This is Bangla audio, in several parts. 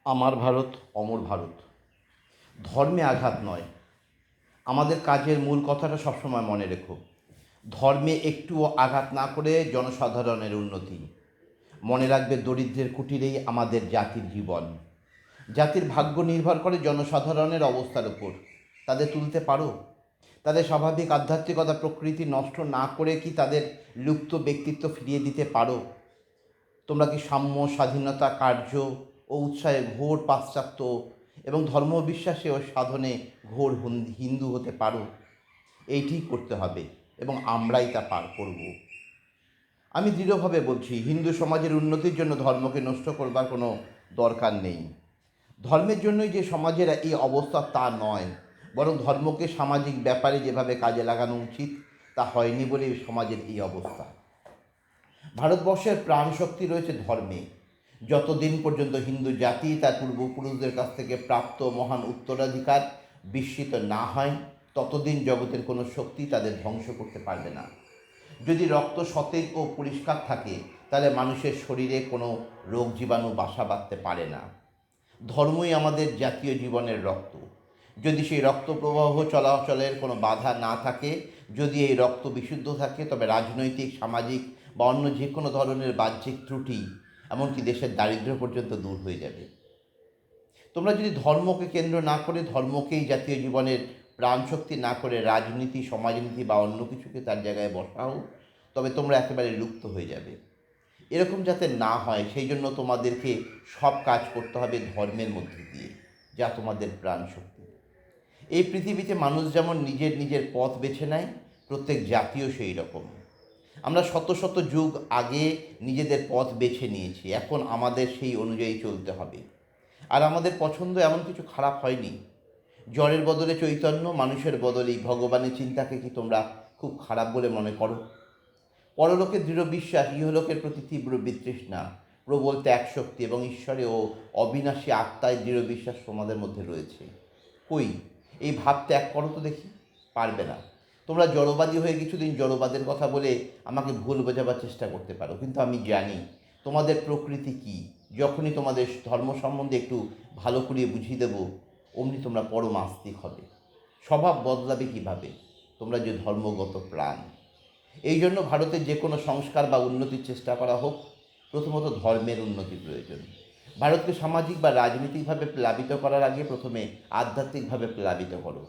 আমার ভারত অমর ভারত। ধর্মে আঘাত নয়। আমাদের কাজের মূল কথাটা সবসময় মনে রেখো। ধর্মে একটুও আঘাত না করে জনসাধারণের উন্নতি। মনে রাখবে, দরিদ্রের কুটিরেই আমাদের জাতির জীবন। জাতির ভাগ্য নির্ভর করে জনসাধারণের অবস্থার উপর। তাদের তুলতে পারো? তাদের স্বাভাবিক আধ্যাত্মিকতা প্রকৃতি নষ্ট না করে কি তাদের লুপ্ত ব্যক্তিত্ব ফিরিয়ে দিতে পারো? তোমরা কি সাম্য, স্বাধীনতা, কার্য ও উৎসাহে ঘোর পাশ্চাত্য এবং ধর্মবিশ্বাসে ও সাধনে ঘোর হিন্দু হতে পারো? এইটিই করতে হবে এবং আমরাই তা পার করব। আমি দৃঢ়ভাবে বলছি, হিন্দু সমাজের উন্নতির জন্য ধর্মকে নষ্ট করবার কোনো দরকার নেই। ধর্মের জন্যই যে সমাজের এই অবস্থা তা নয়, বরং ধর্মকে সামাজিক ব্যাপারে যেভাবে কাজে লাগানো উচিত তা হয়নি বলেই সমাজের এই অবস্থা। ভারতবর্ষের প্রাণশক্তি রয়েছে ধর্মে। যতদিন পর্যন্ত হিন্দু জাতি তার পূর্বপুরুষদের কাছ থেকে প্রাপ্ত মহান উত্তরাধিকার বিস্মৃত না হয়, ততদিন জগতের কোনো শক্তি তাদের ধ্বংস করতে পারবে না। যদি রক্ত সতেজ ও পরিষ্কার থাকে, তাহলে মানুষের শরীরে কোনো রোগ জীবাণু বাসা বাঁধতে পারে না। ধর্মই আমাদের জাতীয় জীবনের রক্ত। যদি সেই রক্ত প্রবাহ চলাচলের কোনো বাধা না থাকে, যদি এই রক্ত বিশুদ্ধ থাকে, তবে রাজনৈতিক, সামাজিক বা অন্য যে কোনো ধরনের বাহ্যিক ত্রুটি, এমনকি দেশের দারিদ্র্য পর্যন্ত দূর হয়ে যাবে। তোমরা যদি ধর্মকে কেন্দ্র না করে, ধর্মকেই জাতীয় জীবনের প্রাণশক্তি না করে রাজনীতি, সমাজনীতি বা অন্য কিছুকে তার জায়গায় বসাও, তবে তোমরা একেবারে লুপ্ত হয়ে যাবে। এরকম যাতে না হয়, সেই জন্য তোমাদেরকে সব কাজ করতে হবে ধর্মের মধ্যে দিয়ে, যা তোমাদের প্রাণশক্তি। এই পৃথিবীতে মানুষ যেমন নিজের নিজের পথ বেছে নেয়, প্রত্যেক জাতীয় সেই রকম। আমরা শত শত যুগ আগে নিজেদের পথ বেছে নিয়েছি, এখন আমাদের সেই অনুযায়ী চলতে হবে। আর আমাদের পছন্দ এমন কিছু খারাপ হয়নি। জড়ের বদলে চৈতন্য, মানুষের বদলেই ভগবানের চিন্তাকে কি তোমরা খুব খারাপ বলে মনে করো? পরলোকের দৃঢ় বিশ্বাস, ইহলোকের প্রতি তীব্র বিতৃষ্ণা, প্রবল ত্যাগ শক্তি এবং ঈশ্বরে ও অবিনাশী আত্মায় দৃঢ় বিশ্বাস তোমাদের মধ্যে রয়েছে। কই, এই ভাব ত্যাগ করো তো দেখি। পারবে না। তোমরা জড়বাদী হয়ে কিছুদিন জড়বাদের কথা বলে আমাকে ভুল বোঝাবার চেষ্টা করতে পারো, কিন্তু আমি জানি তোমাদের প্রকৃতি কী। যখনই তোমাদের ধর্ম সম্বন্ধে একটু ভালো করিয়ে বুঝিয়ে দেবো, অমনি তোমরা পরম আস্তিক হবে। স্বভাব বদলাবে কীভাবে? তোমরা যে ধর্মগত প্রাণ। এই জন্য ভারতের যে কোনো সংস্কার বা উন্নতির চেষ্টা করা হোক, প্রথমত ধর্মের উন্নতি প্রয়োজন। ভারতকে সামাজিক বা রাজনৈতিকভাবে প্লাবিত করার আগে প্রথমে আধ্যাত্মিকভাবে প্লাবিত করো।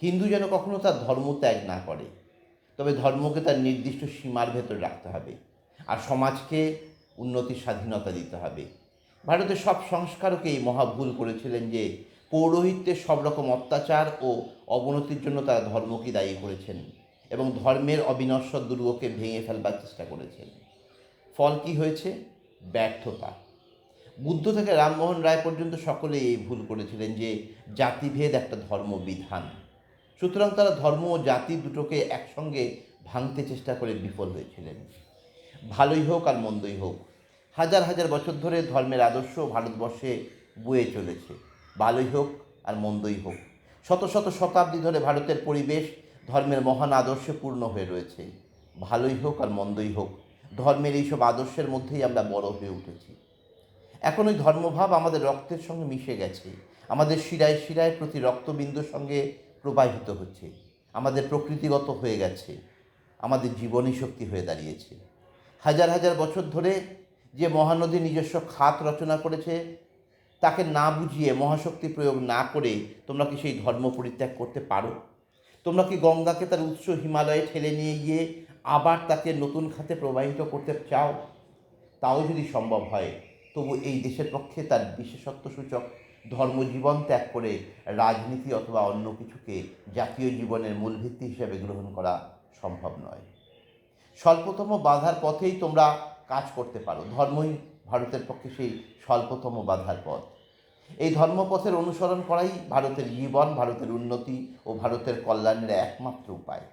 হিন্দু যেন কখনো তার ধর্ম ত্যাগ না করে, তবে ধর্মকে তার নির্দিষ্ট সীমার ভেতর রাখতে হবে, আর সমাজকে উন্নতির স্বাধীনতা দিতে হবে। ভারতের সব সংস্কারকে এই মহাভুল করেছিলেন যে পৌরোহিত্যের সব রকম অত্যাচার ও অবনতির জন্য তারা ধর্মকে দায়ী করেছেন এবং ধর্মের অবিনশ্বর দুর্গকে ভেঙে ফেলবার চেষ্টা করেছেন। ফল কি হয়েছে? ব্যর্থতা। বুদ্ধ থেকে রামমোহন রায় পর্যন্ত সকলেই এই ভুল করেছিলেন যে জাতিভেদ একটা ধর্মবিধান। সুতরাং তারা ধর্ম ও জাতি দুটোকে একসঙ্গে ভাঙতে চেষ্টা করে বিফল হয়েছিলেন। ভালোই হোক আর মন্দই হোক, হাজার হাজার বছর ধরে ধর্মের আদর্শ ভারতবর্ষে বয়ে চলেছে। ভালোই হোক আর মন্দই হোক, শত শত শতাব্দী ধরে ভারতের পরিবেশ ধর্মের মহান আদর্শে পূর্ণ হয়ে রয়েছে। ভালোই হোক আর মন্দই হোক, ধর্মের এইসব আদর্শের মধ্যেই আমরা বড় হয়ে উঠেছি। এখন ওই ধর্মভাব আমাদের রক্তের সঙ্গে মিশে গেছে, আমাদের শিরায় শিরায় প্রতি রক্তবিন্দুর সঙ্গে প্রবাহিত হচ্ছে, আমাদের প্রকৃতিগত হয়ে গেছে, আমাদের জীবনী শক্তি হয়ে দাঁড়িয়েছে। হাজার হাজার বছর ধরে যে মহানদী নিজস্ব খাত রচনা করেছে, তাকে না বুঝিয়ে, মহাশক্তি প্রয়োগ না করে তোমরা কি সেই ধর্ম পরিত্যাগ করতে পারো? তোমরা কি গঙ্গাকে তার উৎস হিমালয়ে ঠেলে নিয়ে গিয়ে আবার তাকে নতুন খাতে প্রবাহিত করতে চাও? তাও যদি সম্ভব হয়, তবু এই দেশের পক্ষে তার বিশেষত্বসূচক ধর্মজীবন ত্যাগ করে রাজনীতি অথবা অন্য কিছুকে জাতীয় জীবনের মূল ভিত্তি হিসেবে গ্রহণ করা সম্ভব নয়। স্বল্পতম বাধার পথেই তোমরা কাজ করতে পারো। ধর্মই ভারতের পক্ষে সেই স্বল্পতম বাধার পথ। এই ধর্মপথের অনুসরণ করাই ভারতের জীবন, ভারতের উন্নতি ও ভারতের কল্যাণের একমাত্র উপায়।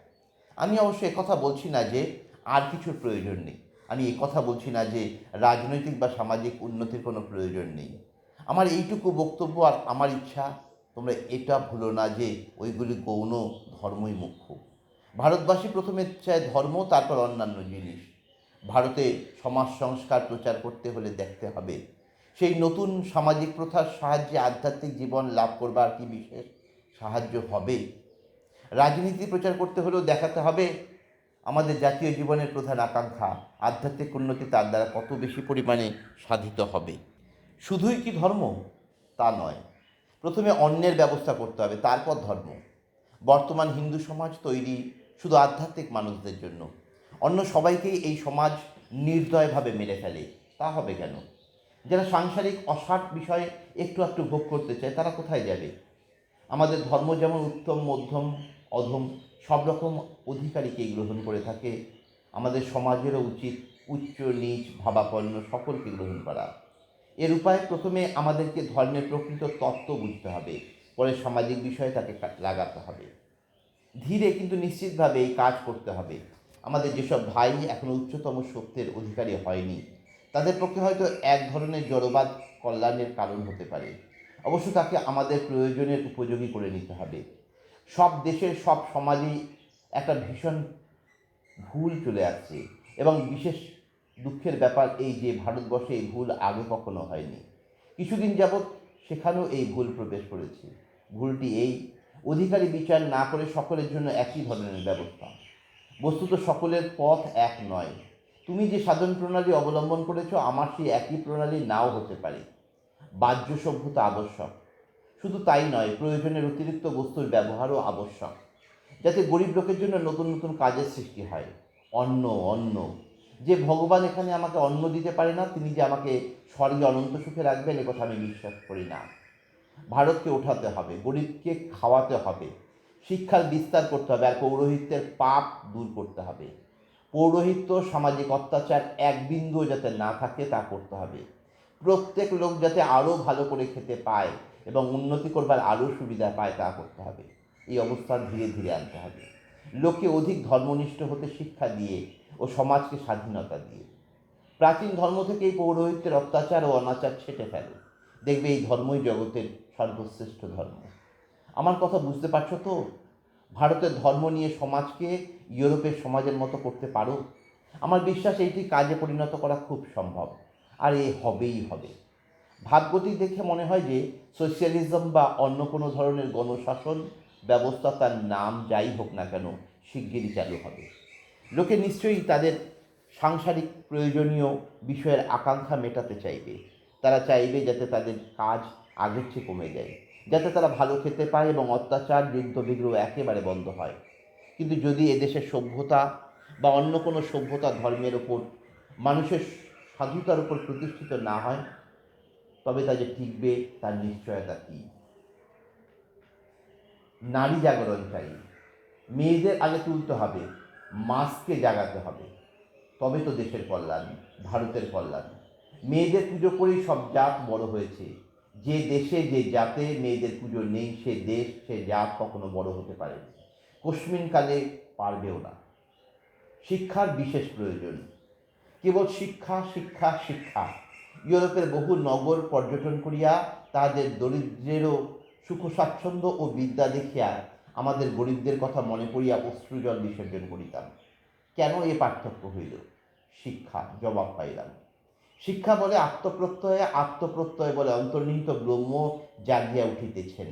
আমি অবশ্য একথা বলছি না যে আর কিছুর প্রয়োজন নেই। আমি একথা বলছি না যে রাজনৈতিক বা সামাজিক উন্নতির কোনো প্রয়োজন নেই। আমার এইটুকু বক্তব্য আর আমার ইচ্ছা, তোমরা এটা ভুলো না যে ওইগুলি গৌণ, ধর্মই মুখ্য। ভারতবাসী প্রথমে চায় ধর্ম, তারপর অন্যান্য জিনিস। ভারতে সমাজ সংস্কার প্রচার করতে হলে দেখতে হবে সেই নতুন সামাজিক প্রথার সাহায্যে আধ্যাত্মিক জীবন লাভ করবার কি বিশেষ সাহায্য হবে? রাজনীতি প্রচার করতে হলেও দেখাতে হবে আমাদের জাতীয় জীবনের প্রধান আকাঙ্ক্ষা আধ্যাত্মিক উন্নতি তার দ্বারা কত বেশি পরিমাণে সাধিত হবে। শুধুই কি ধর্ম? তা নয়, প্রথমে অন্নের ব্যবস্থা করতে হবে, তারপর ধর্ম। বর্তমান হিন্দু সমাজ তৈরি শুধু আধ্যাত্মিক মানুষদের জন্য, অন্য সবাইকেই এই সমাজ নির্দয়ভাবে মেরে ফেলে। তা হবে কেন? যারা সাংসারিক অসাট বিষয়ে একটু একটু ভোগ করতে চায় তারা কোথায় যাবে? আমাদের ধর্ম যেমন উত্তম, মধ্যম, অধম সব রকম অধিকারীকেই গ্রহণ করে থাকে, আমাদের সমাজেরও উচিত উচ্চ নীচ ভাবাপন্ন সকলকে গ্রহণ করা। এর উপায় প্রথমে আমাদেরকে ধর্মের প্রকৃত তত্ত্ব বুঝতে হবে, পরে সামাজিক বিষয়ে তাকে লাগাতে হবে। ধীরে কিন্তু নিশ্চিতভাবে এই কাজ করতে হবে। আমাদের যেসব ভাই এখনও উচ্চতম সত্যের অধিকারী হয়নি তাদের পক্ষে হয়তো এক ধরনের জড়বাদ কল্যাণের কারণ হতে পারে। অবশ্য তাকে আমাদের প্রয়োজনের উপযোগী করে নিতে হবে। সব দেশের সব সমাজেই একটা ভীষণ ভুল চলে আসছে, এবং বিশেষ দুঃখের ব্যাপার এই যে ভারতবর্ষে এই ভুল আগে কখনো হয়নি। কিছুদিন যাবৎ সেখানেও এই ভুল প্রবেশ করেছে। ভুলটি এই, অধিকারী বিচার না করে সকলের জন্য একই ধরনের ব্যবস্থা। বস্তুত সকলের পথ এক নয়। তুমি যে সাধন প্রণালী অবলম্বন করেছ আমার সেই একই প্রণালী নাও হতে পারে। বাহ্য সভ্যতা আবশ্যক, শুধু তাই নয়, প্রয়োজনের অতিরিক্ত বস্তুর ব্যবহারও আবশ্যক, যাতে গরিব লোকের জন্য নতুন নতুন কাজের সৃষ্টি হয়। অন্ন, অন্ন, যে ভগবান এখানে আমাকে অন্ন দিতে পারে না তিনি যে আমাকে স্বর্গে অনন্ত সুখে রাখবেন এ কথা আমি বিশ্বাস করি না। ভারতকে ওঠাতে হবে, গরিবকে খাওয়াতে হবে, শিক্ষার বিস্তার করতে হবে, আর পৌরোহিত্যের পাপ দূর করতে হবে। পৌরোহিত্য সামাজিক অত্যাচার এক বিন্দুও যাতে না থাকে তা করতে হবে। প্রত্যেক লোক যাতে আরও ভালো করে খেতে পায় এবং উন্নতি করবার আরও সুবিধা পায় তা করতে হবে। এই অবস্থা ধীরে ধীরে আনতে হবে, লোককে অধিক ধর্মনিষ্ঠ হতে শিক্ষা দিয়ে ও সমাজকে স্বাধীনতা দিয়ে। প্রাচীন ধর্ম থেকে এই পৌরোহিত্যের অত্যাচার ও অনাচার ছেটে ফেলো, দেখবে এই ধর্মই জগতের সর্বশ্রেষ্ঠ ধর্ম। আমার কথা বুঝতে পারছো তো? ভারতের ধর্ম নিয়ে সমাজকে ইউরোপের সমাজের মতো করতে পারো? আমার বিশ্বাস এইটি কাজে পরিণত করা খুব সম্ভব, আর এ হবেই হবে। ভাবগতিক দেখে মনে হয় যে সোশ্যালিজম বা অন্য কোনো ধরনের গণশাসন ব্যবস্থা, তার নাম যাই হোক না কেন, শিগগিরই চালু হবে। লোকে নিশ্চয়ই তাদের সাংসারিক প্রয়োজনীয় বিষয়ের আকাঙ্ক্ষা মেটাতে চাইবে। তারা চাইবে যাতে তাদের কাজ আগের চেয়ে কমে যায়, যাতে তারা ভালো খেতে পায় এবং অত্যাচার, যুদ্ধ বিগ্রহ একেবারে বন্ধ হয়। কিন্তু যদি এদেশের সভ্যতা বা অন্য কোনো সভ্যতা ধর্মের ওপর, মানুষের সাধুতার উপর প্রতিষ্ঠিত না হয়, তবে তা যে টিকবে তার নিশ্চয়তা কী? নারী জাগরণ চাই, মেয়েদের আগে তুলতে হবে, মাসকে জাগাতে হবে, তবে তো দেশের কল্যাণ, ভারতের কল্যাণ। মেয়েদের পুজো করেই সব জাত বড় হয়েছে। যে দেশে যে জাতে মেয়েদের পুজো নেই সে দেশ সে জাত কখনো বড় হতে পারে, কস্মিনকালে পারবেও না। শিক্ষার বিশেষ প্রয়োজন, কেবল শিক্ষা, শিক্ষা, শিক্ষা। ইউরোপের বহু নগর পর্যটন করিয়া তাহাদের দরিদ্রেরও সুখ স্বাচ্ছন্দ্য ও বিদ্যা দেখিয়া আমাদের গরিবদের কথা মনে পড়িয়া অশ্রুজল বিসর্জন করিতাম। কেন এ পার্থক্য হইল? শিক্ষা, জবাব পাইলাম। শিক্ষা বলে আত্মপ্রত্যয়ে, আত্মপ্রত্যয় বলে অন্তর্নিহিত ব্রহ্ম জাগিয়া উঠিতেছেন,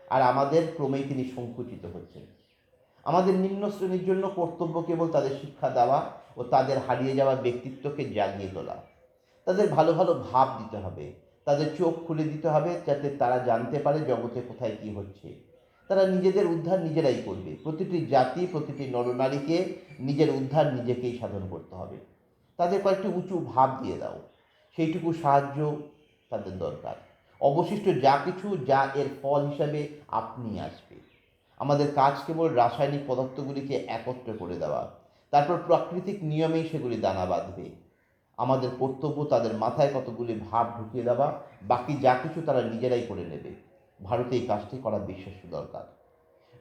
আর আমাদের ক্রমেই তিনি সংকুচিত হচ্ছেন। আমাদের নিম্ন শ্রেণীর জন্য কর্তব্য কেবল তাদের শিক্ষা দেওয়া ও তাদের হারিয়ে যাওয়া ব্যক্তিত্বকে জাগিয়ে তোলা। তাদের ভালো ভালো ভাব দিতে হবে, তাদের চোখ খুলে দিতে হবে, যাতে তারা জানতে পারে জগতে কোথায় কী হচ্ছে। তারা নিজেদের উদ্ধার নিজেরাই করবে। প্রতিটি জাতি, প্রতিটি নরনারীকে নিজের উদ্ধার নিজেকেই সাধন করতে হবে। তাদের কয়েকটি উঁচু ভাব দিয়ে দাও, সেইটুকু সাহায্য তাদের দরকার। অবশিষ্ট যা কিছু, যা এর ফল হিসাবে আপনি আসবে। আমাদের কাজ কেবল রাসায়নিক পদার্থগুলিকে একত্র করে দেওয়া, তারপর প্রাকৃতিক নিয়মেই সেগুলি দানা বাঁধবে। আমাদের কর্তব্য তাদের মাথায় কতগুলি ভাব ঢুকিয়ে দেওয়া, বাকি যা কিছু তারা নিজেরাই করে নেবে। ভারতে এই কাজটি করা বিশেষ দরকার।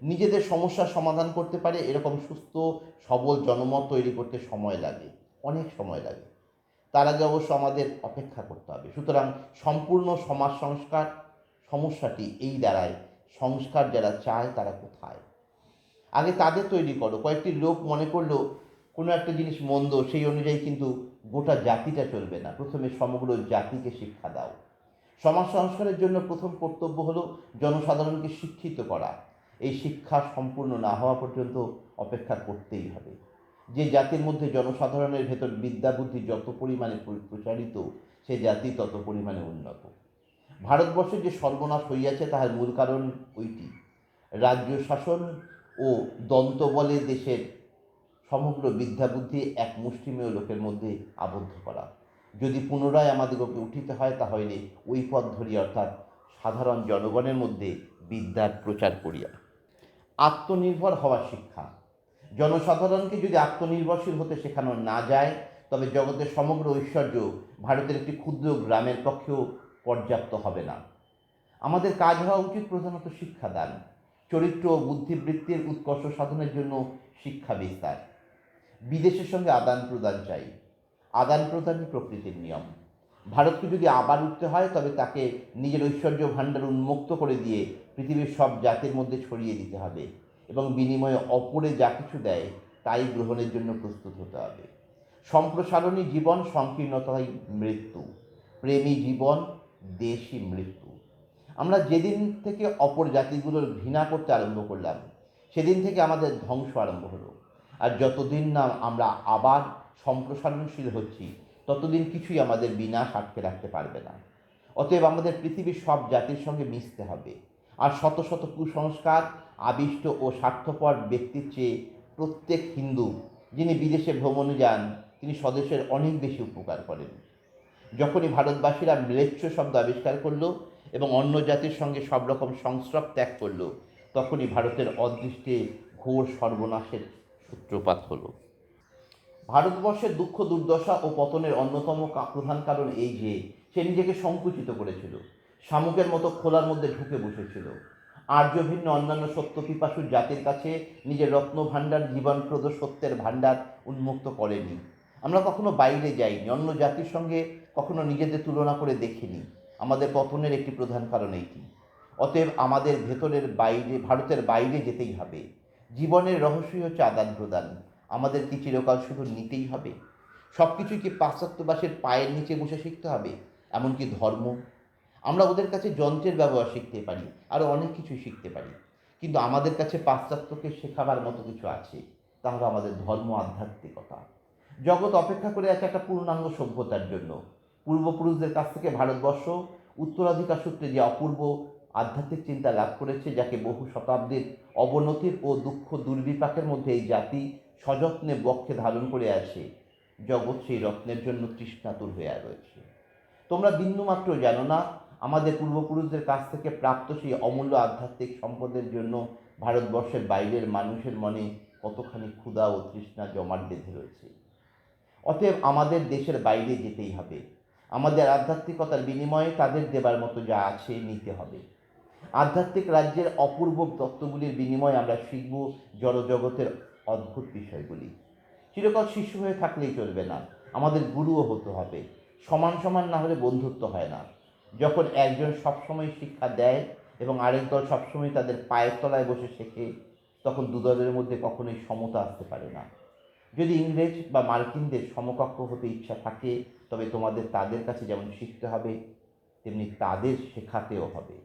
নিজেদের সমস্যার সমাধান করতে পারে এরকম সুস্থ সবল জনমত তৈরি করতে সময় লাগে, অনেক সময় লাগে। তার আগে অবশ্য আমাদের অপেক্ষা করতে হবে। সুতরাং সম্পূর্ণ সমাজ সংস্কার সমস্যাটি এই দাঁড়ায়, সংস্কার যারা চায় তারা কোথায়? আগে তাদের তৈরি করো। কয়েকটি লোক মনে করলো কোনো একটা জিনিস মন্দ, সেই অনুযায়ী কিন্তু গোটা জাতিটা চলবে না, প্রথমে সমগ্র জাতিকে শিক্ষা দাও। সমাজ সংস্কারের জন্য প্রথম কর্তব্য হলো জনসাধারণকে শিক্ষিত করা। এই শিক্ষা সম্পূর্ণ না হওয়া পর্যন্ত অপেক্ষা করতেই হবে। যে জাতির মধ্যে জনসাধারণের ভেতর বিদ্যা বুদ্ধি যত পরিমাণে প্রচারিত, সে জাতি তত পরিমাণে উন্নত। ভারতবর্ষে যে সর্বনাশ হইয়াছে তাহার মূল কারণ ওইটি, রাজ্য শাসন ও দন্তবলে দেশের সমগ্র বিদ্যাবুদ্ধি এক মুষ্টিমেয় লোকের মধ্যে আবদ্ধ করা। যদি পুনরায় আমাদিগকে উঠিতে হয় তাহলে ওই পথ ধরিয়া, অর্থাৎ সাধারণ জনগণের মধ্যে বিদ্যার প্রচার করিয়া। আত্মনির্ভর হওয়ার শিক্ষা। জনসাধারণকে যদি আত্মনির্ভরশীল হতে শেখানো না যায়, তবে জগতের সমগ্র ঐশ্বর্য ভারতের একটি ক্ষুদ্র গ্রামের পক্ষেও পর্যাপ্ত হবে না। আমাদের কাজ হওয়া উচিত প্রধানত শিক্ষাদান, চরিত্র ও বুদ্ধিবৃত্তির উৎকর্ষ সাধনের জন্য শিক্ষা বিস্তার। বিদেশের সঙ্গে আদান প্রদান চাই, আদান প্রদানই প্রকৃতির নিয়ম। ভারতকে যদি আবার উঠতে হয় তবে তাকে নিজের ঐশ্বর্য ভাণ্ডার উন্মুক্ত করে দিয়ে পৃথিবীর সব জাতির মধ্যে ছড়িয়ে দিতে হবে এবং বিনিময়ে অপরে যা কিছু দেয় তাই গ্রহণের জন্য প্রস্তুত হতে হবে। সম্প্রসারণী জীবন, সংকীর্ণতাই মৃত্যু। প্রেমী জীবন, দেশই মৃত্যু। আমরা যেদিন থেকে অপর জাতিগুলোর ঘৃণা করতে আরম্ভ করলাম, সেদিন থেকে আমাদের ধ্বংস আরম্ভ হলো। আর যতদিন না আমরা আবার সম্প্রসারণশীল হচ্ছি, ততদিন কিছুই আমাদের বিনাশ আটকে রাখতে পারবে না। অতএব আমাদের পৃথিবীর সব জাতির সঙ্গে মিশতে হবে। আর শত শত কুসংস্কার আবিষ্ট ও স্বার্থপর ব্যক্তির চেয়ে প্রত্যেক হিন্দু যিনি বিদেশে ভ্রমণে যান, তিনি স্বদেশের অনেক বেশি উপকার করেন। যখনই ভারতবাসীরা ম্লেচ্ছ শব্দ আবিষ্কার করল এবং অন্য জাতির সঙ্গে সব রকম সংস্রব ত্যাগ করল, তখনই ভারতের অদৃষ্টে ঘোর সর্বনাশের সূত্রপাত হলো। ভারতবর্ষের দুঃখ দুর্দশা ও পতনের অন্যতম প্রধান কারণ এই যে সে নিজেকে সংকুচিত করেছিল, শামুকের মতো খোলার মধ্যে ঢুকে বসেছিল। আর্য ভিন্ন অন্যান্য সত্য পিপাসু জাতির কাছে নিজের রত্ন ভাণ্ডার, জীবনপ্রদ সত্যের ভাণ্ডার উন্মুক্ত করেনি। আমরা কখনো বাইরে যাইনি, অন্য জাতির সঙ্গে কখনো নিজেদের তুলনা করে দেখিনি। আমাদের পতনের একটি প্রধান কারণ এইটি। অতএব আমাদের ভারতের বাইরে যেতেই হবে। জীবনের রহস্যই হচ্ছে আদান প্রদান। আমাদের কি চিরকাল শুধু নিতেই হবে? সব কিছুই কি পাশ্চাত্যবাসীর পায়ের নিচে বসে শিখতে হবে? এমনকি ধর্ম? আমরা ওদের কাছে যন্ত্রের ব্যবহার শিখতে পারি, আরও অনেক কিছুই শিখতে পারি, কিন্তু আমাদের কাছে পাশ্চাত্যকে শেখাবার মতো কিছু আছে, তা হলো আমাদের ধর্ম, আধ্যাত্মিকতা। জগৎ অপেক্ষা করে আছে একটা পূর্ণাঙ্গ সভ্যতার জন্য। পূর্বপুরুষদের কাছ থেকে ভারতবর্ষ উত্তরাধিকার সূত্রে যে অপূর্ব আধ্যাত্মিক চিন্তা লাভ করেছে, যাকে বহু শতাব্দীর অবনতির ও দুঃখ দুর্বিপাকের মধ্যে এই জাতি সযত্নে বক্ষে ধারণ করে আছে, জগৎ সেই রত্নের জন্য তৃষ্ণাতুর হয়ে রয়েছে। তোমরা বিন্দুমাত্র জানো না, আমাদের পূর্বপুরুষদের কাছ থেকে প্রাপ্ত সেই অমূল্য আধ্যাত্মিক সম্পদের জন্য ভারতবর্ষের বাইরের মানুষের মনে কতখানি ক্ষুধা ও তৃষ্ণা জমাট বেঁধে রয়েছে। অতএব আমাদের দেশের বাইরে যেতেই হবে। আমাদের আধ্যাত্মিকতার বিনিময়ে তাদের দেবার মতো যা আছে নিতে হবে। আধ্যাত্মিক রাজ্যের অপূর্ব তত্ত্বগুলির বিনিময়ে আমরা শিখব জড়জগতের অদ্ভুত বিষয়গুলি। চিরকাল শিশু হয়ে থাকলেই চলবে না, আমাদের গুরুও হতে হবে। সমান সমান না হলে বন্ধুত্ব হয় না। যখন একজন সবসময় শিক্ষা দেয় এবং আরেক দল সবসময় তাদের পায়ের তলায় বসে শেখে, তখন দুদলের মধ্যে কখনোই সমতা আসতে পারে না। যদি ইংরেজ বা মার্কিনদের সমকক্ষ হতে ইচ্ছা থাকে, তবে তোমাদের তাদের কাছে যেমন শিখতে হবে, তেমনি তাদের শেখাতেও হবে।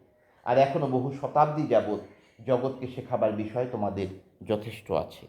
আর এখনও বহু শতাব্দী যাবৎ জগৎকে শেখাবার বিষয় তোমাদের যথেষ্ট আছে।